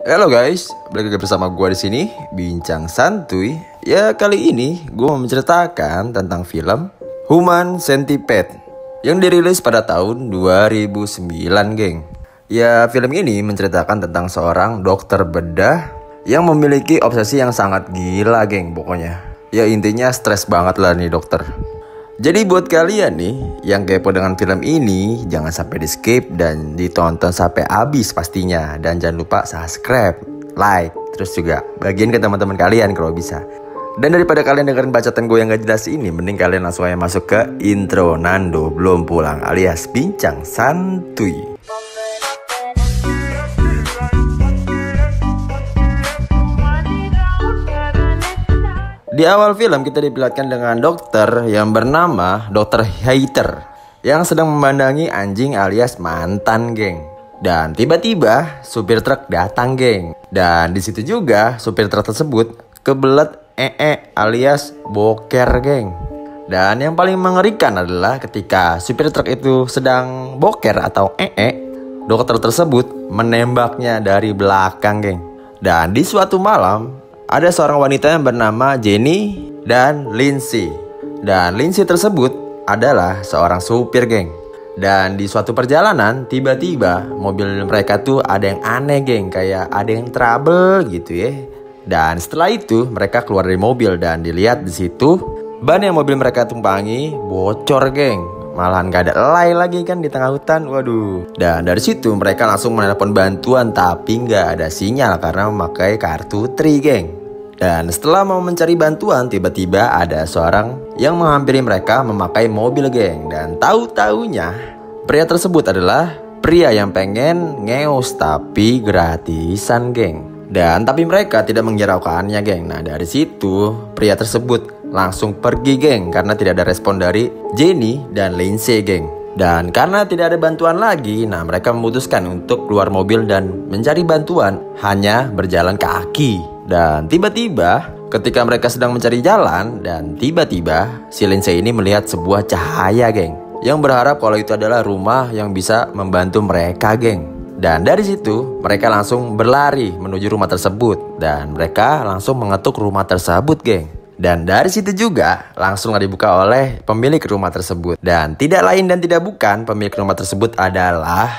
Halo guys, balik lagi bersama gue di sini, Bincang Santuy. Ya kali ini gue mau menceritakan tentang film Human Centipede yang dirilis pada tahun 2009, geng. Ya film ini menceritakan tentang seorang dokter bedah yang memiliki obsesi yang sangat gila, geng, pokoknya. Ya intinya stres banget lah nih dokter. Jadi buat kalian nih yang kepo dengan film ini, jangan sampai di skip dan ditonton sampai habis pastinya. Dan jangan lupa subscribe, like, terus juga bagiin ke teman-teman kalian kalau bisa. Dan daripada kalian dengerin bacaan gue yang gak jelas ini, mending kalian langsung aja masuk ke intro Nando Belum Pulang alias Bincang Santuy. Di awal film kita diperlihatkan dengan dokter yang bernama Dr. Hater yang sedang memandangi anjing alias mantan, geng. Dan tiba-tiba supir truk datang, geng. Dan di situ juga supir truk tersebut kebelet alias boker, geng. Dan yang paling mengerikan adalah ketika supir truk itu sedang boker atau dokter tersebut menembaknya dari belakang, geng. Dan di suatu malam ada seorang wanita yang bernama Jenny dan Lindsay. Dan Lindsay tersebut adalah seorang supir, geng. Dan di suatu perjalanan tiba-tiba mobil mereka tuh ada yang aneh, geng. Kayak ada yang trouble gitu ya. Dan setelah itu mereka keluar dari mobil dan dilihat di situ ban yang mobil mereka tumpangi bocor, geng. Malahan gak ada elai lagi kan di tengah hutan. Waduh. Dan dari situ mereka langsung menelepon bantuan, tapi gak ada sinyal karena memakai kartu tri, geng. Dan setelah mau mencari bantuan, tiba-tiba ada seorang yang menghampiri mereka memakai mobil, geng. Dan tahu-taunya pria tersebut adalah pria yang pengen ngeus tapi gratisan, geng. Dan tapi mereka tidak menghiraukannya, geng. Nah dari situ pria tersebut langsung pergi, geng, karena tidak ada respon dari Jenny dan Lindsay, geng. Dan karena tidak ada bantuan lagi, nah mereka memutuskan untuk keluar mobil dan mencari bantuan hanya berjalan kaki. Dan tiba-tiba ketika mereka sedang mencari jalan, dan tiba-tiba si Lindsay ini melihat sebuah cahaya, geng, yang berharap kalau itu adalah rumah yang bisa membantu mereka, geng. Dan dari situ mereka langsung berlari menuju rumah tersebut. Dan mereka langsung mengetuk rumah tersebut, geng. Dan dari situ juga langsung dibuka oleh pemilik rumah tersebut. Dan tidak lain dan tidak bukan, pemilik rumah tersebut adalah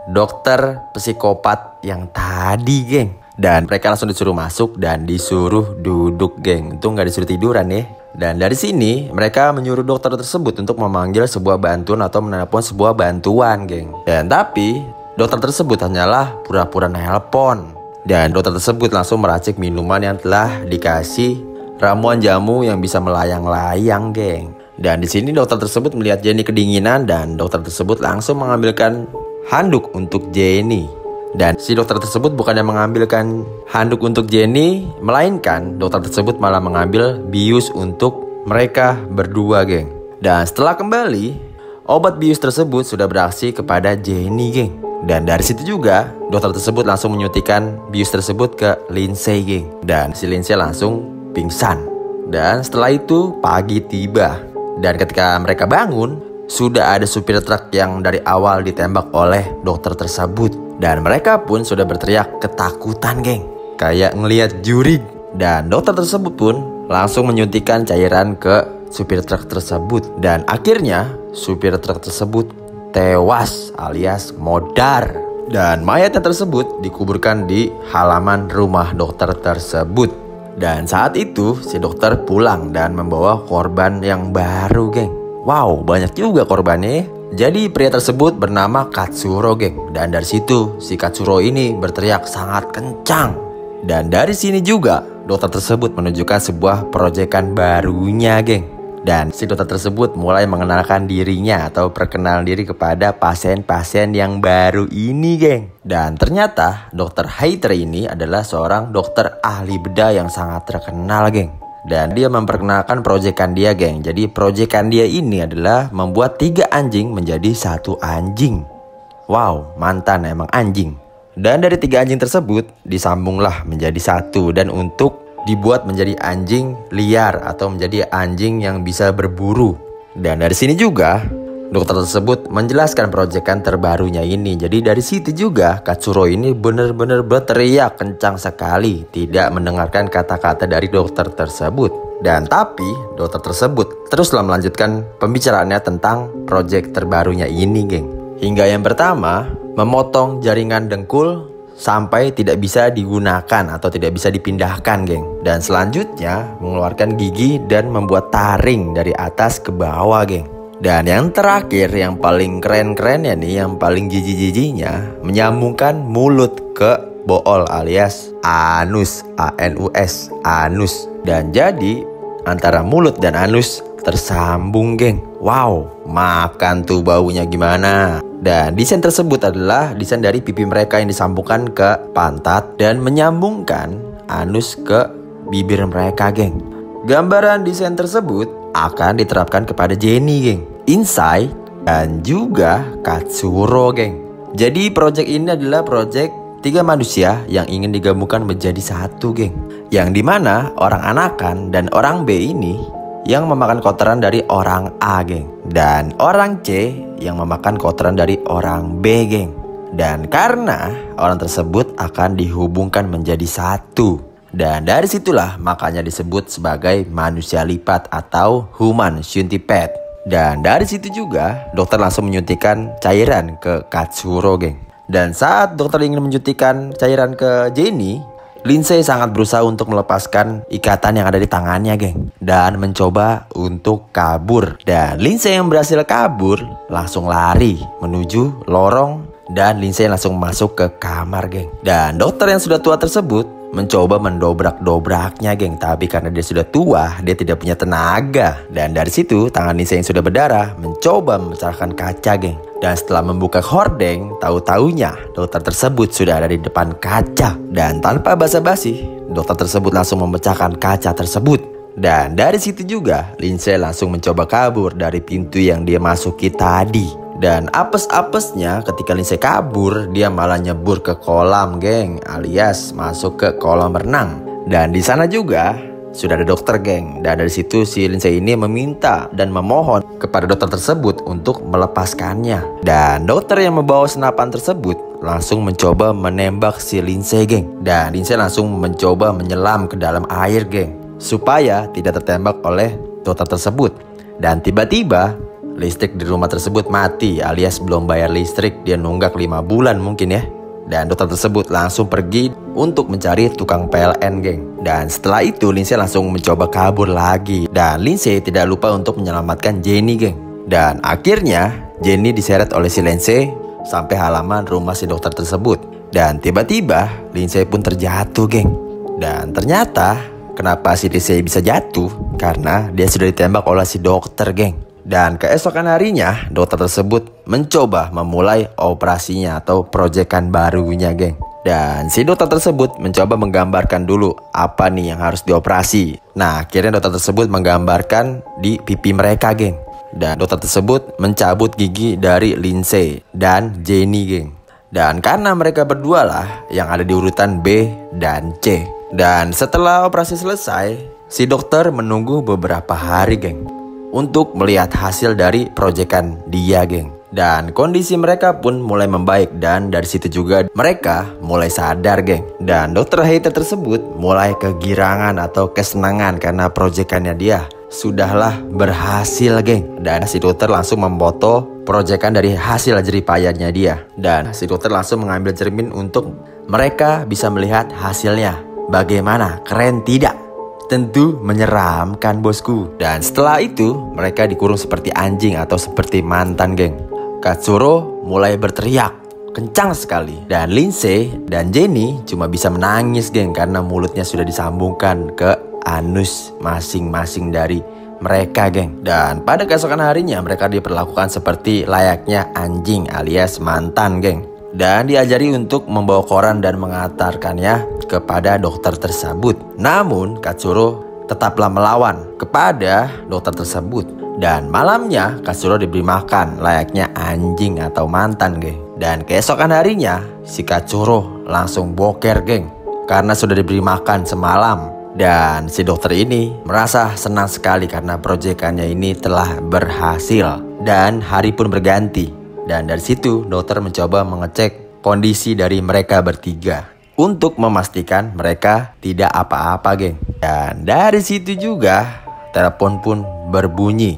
dokter psikopat yang tadi, geng. Dan mereka langsung disuruh masuk dan disuruh duduk, geng. Itu nggak disuruh tiduran ya. Dan dari sini mereka menyuruh dokter tersebut untuk memanggil sebuah bantuan atau menelepon sebuah bantuan, geng. Dan tapi dokter tersebut hanyalah pura-pura nelpon. Dan dokter tersebut langsung meracik minuman yang telah dikasih ramuan jamu yang bisa melayang-layang, geng. Dan di sini dokter tersebut melihat Jenny kedinginan dan dokter tersebut langsung mengambilkan handuk untuk Jenny. Dan si dokter tersebut bukannya mengambilkan handuk untuk Jenny, melainkan dokter tersebut malah mengambil bius untuk mereka berdua, geng. Dan setelah kembali, obat bius tersebut sudah beraksi kepada Jenny, geng. Dan dari situ juga dokter tersebut langsung menyuntikkan bius tersebut ke Lindsay, geng. Dan si Lindsay langsung pingsan. Dan setelah itu pagi tiba. Dan ketika mereka bangun, sudah ada supir truk yang dari awal ditembak oleh dokter tersebut. Dan mereka pun sudah berteriak ketakutan, geng, kayak ngelihat jurig. Dan dokter tersebut pun langsung menyuntikkan cairan ke supir truk tersebut. Dan akhirnya supir truk tersebut tewas alias modar. Dan mayatnya tersebut dikuburkan di halaman rumah dokter tersebut. Dan saat itu si dokter pulang dan membawa korban yang baru, geng. Wow, banyak juga korbannya. Jadi pria tersebut bernama Katsuro, geng. Dan dari situ si Katsuro ini berteriak sangat kencang. Dan dari sini juga dokter tersebut menunjukkan sebuah proyekan barunya, geng. Dan si dokter tersebut mulai mengenalkan dirinya atau perkenalan diri kepada pasien-pasien yang baru ini, geng. Dan ternyata dokter Hater ini adalah seorang dokter ahli bedah yang sangat terkenal, geng. Dan dia memperkenalkan proyekan dia, geng. Jadi proyekan dia ini adalah membuat 3 anjing menjadi 1 anjing. Wow, mantan emang anjing. Dan dari 3 anjing tersebut disambunglah menjadi 1. Dan untuk dibuat menjadi anjing liar atau menjadi anjing yang bisa berburu. Dan dari sini juga dokter tersebut menjelaskan proyekan terbarunya ini. Jadi dari situ juga Katsuro ini benar-benar berteriak kencang sekali, tidak mendengarkan kata-kata dari dokter tersebut. Dan tapi dokter tersebut teruslah melanjutkan pembicaraannya tentang proyek terbarunya ini, geng. Hingga yang pertama, memotong jaringan dengkul sampai tidak bisa digunakan atau tidak bisa dipindahkan, geng. Dan selanjutnya mengeluarkan gigi dan membuat taring dari atas ke bawah, geng. Dan yang terakhir, yang paling keren-keren ya nih, yang paling jijik-jijiknya, menyambungkan mulut ke bool alias anus, anus, anus. Dan jadi antara mulut dan anus tersambung, geng. Wow, makan tuh baunya gimana. Dan desain tersebut adalah desain dari pipi mereka yang disambungkan ke pantat dan menyambungkan anus ke bibir mereka, geng. Gambaran desain tersebut akan diterapkan kepada Jenny, geng, Insai, dan juga Katsuro, geng. Jadi proyek ini adalah proyek 3 manusia yang ingin digabungkan menjadi satu, geng. Yang dimana orang anakan dan orang B ini yang memakan kotoran dari orang A, geng. Dan orang C yang memakan kotoran dari orang B, geng. Dan karena orang tersebut akan dihubungkan menjadi satu. Dan dari situlah makanya disebut sebagai manusia lipat atau human centipede. Dan dari situ juga dokter langsung menyuntikkan cairan ke Katsuro, geng. Dan saat dokter ingin menyuntikkan cairan ke Jenny, Lindsay sangat berusaha untuk melepaskan ikatan yang ada di tangannya, geng. Dan mencoba untuk kabur. Dan Lindsay yang berhasil kabur langsung lari menuju lorong. Dan Lindsay langsung masuk ke kamar, geng. Dan dokter yang sudah tua tersebut mencoba mendobrak-dobraknya, geng. Tapi karena dia sudah tua, dia tidak punya tenaga. Dan dari situ tangan Lindsay yang sudah berdarah mencoba memecahkan kaca, geng. Dan setelah membuka hordeng, tahu-taunya dokter tersebut sudah ada di depan kaca. Dan tanpa basa-basi, dokter tersebut langsung memecahkan kaca tersebut. Dan dari situ juga Lindsay langsung mencoba kabur dari pintu yang dia masuki tadi. Dan apes-apesnya ketika Lindsay kabur, dia malah nyebur ke kolam, geng, alias masuk ke kolam renang. Dan di sana juga sudah ada dokter, geng. Dan dari situ si Lindsay ini meminta dan memohon kepada dokter tersebut untuk melepaskannya. Dan dokter yang membawa senapan tersebut langsung mencoba menembak si Lindsay, geng. Dan Lindsay langsung mencoba menyelam ke dalam air, geng, supaya tidak tertembak oleh dokter tersebut. Dan tiba-tiba listrik di rumah tersebut mati, alias belum bayar listrik. Dia nunggak 5 bulan mungkin ya. Dan dokter tersebut langsung pergi untuk mencari tukang PLN, geng. Dan setelah itu Lindsay langsung mencoba kabur lagi. Dan Lindsay tidak lupa untuk menyelamatkan Jenny, geng. Dan akhirnya Jenny diseret oleh si Lindsay sampai halaman rumah si dokter tersebut. Dan tiba-tiba Lindsay pun terjatuh, geng. Dan ternyata kenapa si Lindsay bisa jatuh? Karena dia sudah ditembak oleh si dokter, geng. Dan keesokan harinya dokter tersebut mencoba memulai operasinya atau proyekan barunya, geng. Dan si dokter tersebut mencoba menggambarkan dulu apa nih yang harus dioperasi. Nah, akhirnya dokter tersebut menggambarkan di pipi mereka, geng. Dan dokter tersebut mencabut gigi dari Lindsay dan Jenny, geng. Dan karena mereka berdua lah yang ada di urutan B dan C. Dan setelah operasi selesai, si dokter menunggu beberapa hari, geng, untuk melihat hasil dari proyekan dia, geng. Dan kondisi mereka pun mulai membaik. Dan dari situ juga mereka mulai sadar, geng. Dan dokter Hater tersebut mulai kegirangan atau kesenangan karena proyekannya dia sudahlah berhasil, geng. Dan si dokter langsung memfoto proyekan dari hasil jeripayahnya dia. Dan si dokter langsung mengambil cermin untuk mereka bisa melihat hasilnya. Bagaimana? Keren tidak? Tentu menyeramkan, bosku. Dan setelah itu mereka dikurung seperti anjing atau seperti mantan, geng. Katsuro mulai berteriak kencang sekali. Dan Lindsay dan Jenny cuma bisa menangis, geng, karena mulutnya sudah disambungkan ke anus masing-masing dari mereka, geng. Dan pada keesokan harinya mereka diperlakukan seperti layaknya anjing alias mantan, geng. Dan diajari untuk membawa koran dan mengantarkannya kepada dokter tersebut. Namun Katsuro tetaplah melawan kepada dokter tersebut. Dan malamnya Katsuro diberi makan layaknya anjing atau mantan, geng. Dan keesokan harinya si Katsuro langsung boker, geng, karena sudah diberi makan semalam. Dan si dokter ini merasa senang sekali karena proyekannya ini telah berhasil. dan hari pun berganti. Dan dari situ dokter mencoba mengecek kondisi dari mereka bertiga untuk memastikan mereka tidak apa-apa, geng. Dan dari situ juga telepon pun berbunyi.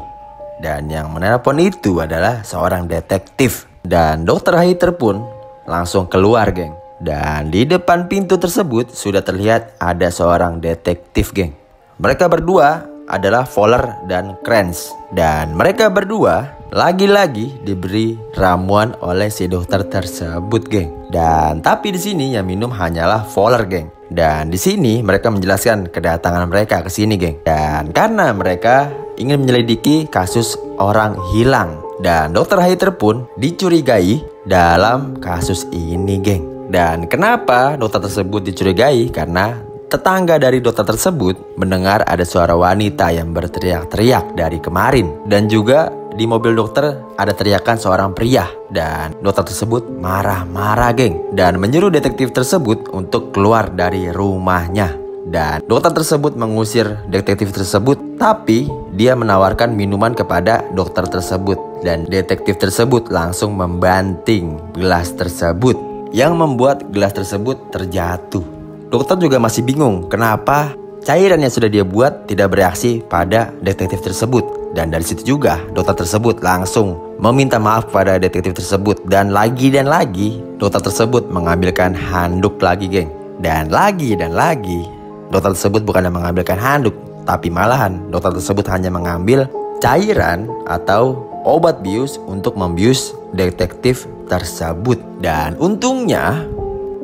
Dan yang menelepon itu adalah seorang detektif. Dan dokter Haiter pun langsung keluar, geng. Dan di depan pintu tersebut sudah terlihat ada seorang detektif, geng. Mereka berdua adalah Fowler dan Kranz. Dan mereka berdua lagi-lagi diberi ramuan oleh si dokter tersebut, geng. Dan tapi di sini yang minum hanyalah Fowler, geng. Dan di sini mereka menjelaskan kedatangan mereka ke sini, geng. Dan karena mereka ingin menyelidiki kasus orang hilang. Dan dokter Haiter pun dicurigai dalam kasus ini, geng. Dan kenapa dokter tersebut dicurigai? Karena tetangga dari dokter tersebut mendengar ada suara wanita yang berteriak-teriak dari kemarin. Dan juga di mobil dokter ada teriakan seorang pria. Dan dokter tersebut marah-marah, geng. Dan menyuruh detektif tersebut untuk keluar dari rumahnya. Dan dokter tersebut mengusir detektif tersebut. Tapi dia menawarkan minuman kepada dokter tersebut. Dan detektif tersebut langsung membanting gelas tersebut, yang membuat gelas tersebut terjatuh. Dokter juga masih bingung kenapa cairan yang sudah dia buat tidak bereaksi pada detektif tersebut. Dan dari situ juga dokter tersebut langsung meminta maaf pada detektif tersebut. Dan lagi dokter tersebut mengambilkan handuk lagi, geng. Dan lagi dokter tersebut bukan mengambilkan handuk, tapi malahan dokter tersebut hanya mengambil cairan atau obat bius untuk membius detektif tersebut. Dan untungnya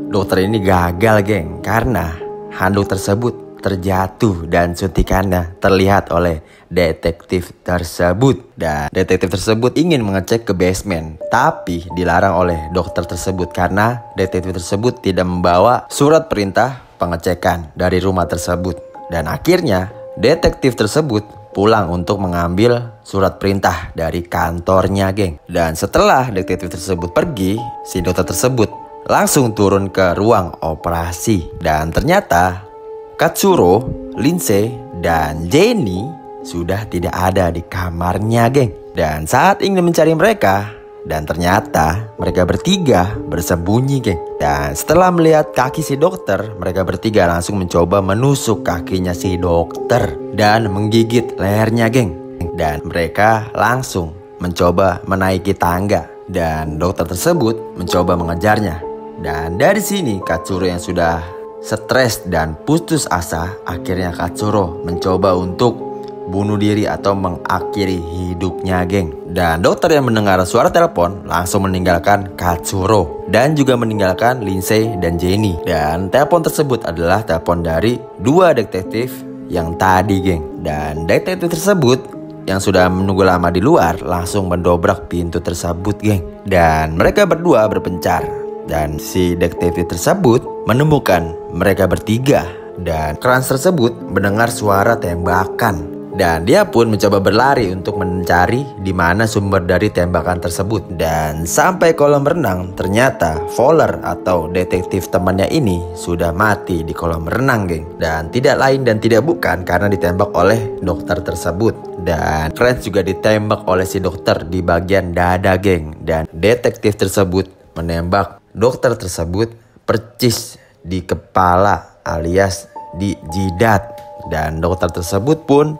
dokter ini gagal, geng, karena handuk tersebut terjatuh dan suntikannya terlihat oleh detektif tersebut. Dan detektif tersebut ingin mengecek ke basement, tapi dilarang oleh dokter tersebut karena detektif tersebut tidak membawa surat perintah pengecekan dari rumah tersebut. Dan akhirnya detektif tersebut pulang untuk mengambil surat perintah dari kantornya, geng. Dan setelah detektif tersebut pergi, si dokter tersebut langsung turun ke ruang operasi. Dan ternyata Katsuro, Lindsay, dan Jenny sudah tidak ada di kamarnya, geng. Dan saat ingin mencari mereka, dan ternyata mereka bertiga bersembunyi, geng. Dan setelah melihat kaki si dokter, mereka bertiga langsung mencoba menusuk kakinya si dokter dan menggigit lehernya, geng. Dan mereka langsung mencoba menaiki tangga. Dan dokter tersebut mencoba mengejarnya. Dan dari sini Katsuro yang sudah stres dan putus asa, akhirnya Katsuro mencoba untuk bunuh diri atau mengakhiri hidupnya, geng. Dan dokter yang mendengar suara telepon langsung meninggalkan Katsuro dan juga meninggalkan Lindsay dan Jenny. Dan telepon tersebut adalah telepon dari dua detektif yang tadi, geng. Dan detektif tersebut yang sudah menunggu lama di luar langsung mendobrak pintu tersebut, geng. Dan mereka berdua berpencar. Dan si detektif tersebut menemukan mereka bertiga. Dan Kranz tersebut mendengar suara tembakan. Dan dia pun mencoba berlari untuk mencari di mana sumber dari tembakan tersebut. Dan sampai kolam renang, ternyata Fowler atau detektif temannya ini sudah mati di kolam renang, geng. Dan tidak lain dan tidak bukan karena ditembak oleh dokter tersebut. Dan Kranz juga ditembak oleh si dokter di bagian dada, geng. Dan detektif tersebut menembak dokter tersebut percis di kepala alias di jidat. Dan dokter tersebut pun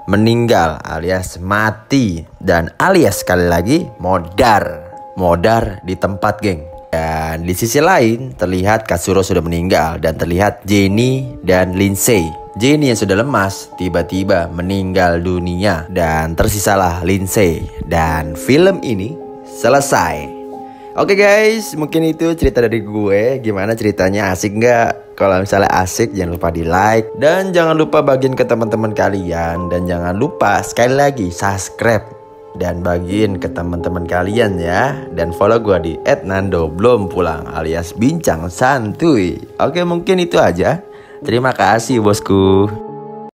meninggal alias mati. Dan alias sekali lagi modar di tempat, geng. Dan di sisi lain terlihat Katsuro sudah meninggal. Dan terlihat Jenny dan Lindsay. Jenny yang sudah lemas tiba-tiba meninggal dunia. Dan tersisalah Lindsay. Dan film ini selesai. Oke guys, mungkin itu cerita dari gue. Gimana ceritanya, asik nggak? Kalau misalnya asik, jangan lupa di like. Dan jangan lupa bagiin ke teman-teman kalian. Dan jangan lupa sekali lagi subscribe. Dan bagiin ke teman-teman kalian ya. Dan follow gue di @nando_belum_pulang alias bincang santuy. Oke, mungkin itu aja. Terima kasih bosku.